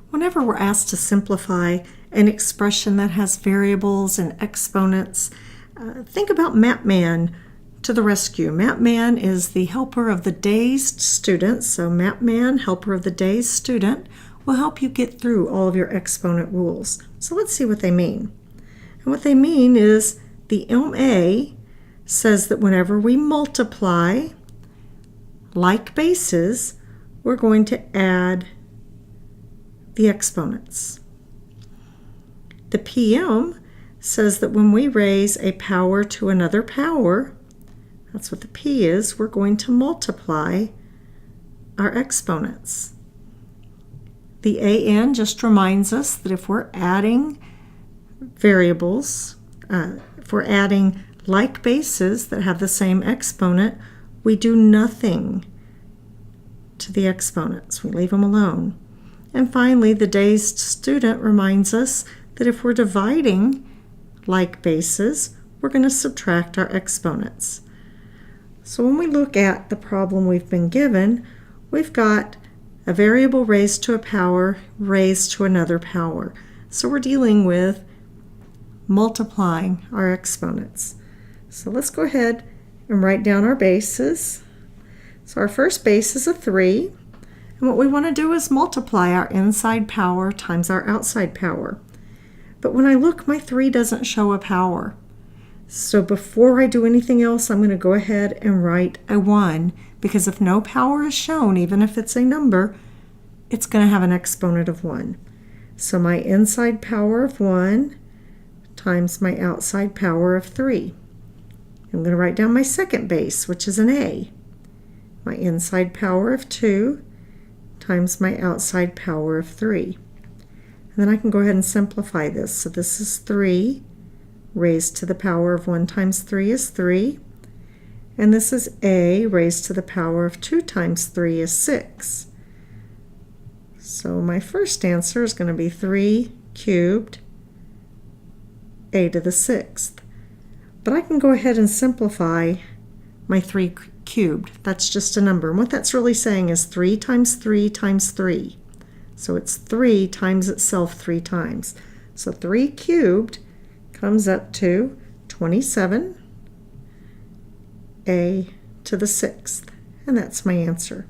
Whenever we're asked to simplify an expression that has variables and exponents, think about MapMan to the rescue. MapMan is the helper of the dazed student. So MapMan, helper of the dazed student, will help you get through all of your exponent rules. So let's see what they mean. And what they mean is the MA says that whenever we multiply like bases, we're going to add the exponents. The PM says that when we raise a power to another power, that's what the P is, we're going to multiply our exponents. The AN just reminds us that if we're adding variables, if we're adding like bases that have the same exponent, we do nothing to the exponents. We leave them alone. And finally, the dazed student reminds us that if we're dividing like bases, we're going to subtract our exponents. So when we look at the problem we've been given, we've got a variable raised to a power raised to another power. So we're dealing with multiplying our exponents. So let's go ahead and write down our bases. So our first base is a 3. And what we want to do is multiply our inside power times our outside power. But when I look, my 3 doesn't show a power. So before I do anything else, I'm going to go ahead and write a 1, because if no power is shown, even if it's a number, it's going to have an exponent of 1. So my inside power of 1 times my outside power of 3. I'm going to write down my second base, which is an A. My inside power of 2 times my outside power of 3. And then I can go ahead and simplify this. So this is 3 raised to the power of 1 times 3 is 3. And this is A raised to the power of 2 times 3 is 6. So my first answer is going to be 3 cubed A to the 6th. But I can go ahead and simplify my 3 cubed. That's just a number. And what that's really saying is 3 times 3 times 3. So it's 3 times itself 3 times. So 3 cubed comes up to 27 A to the 6th. And that's my answer.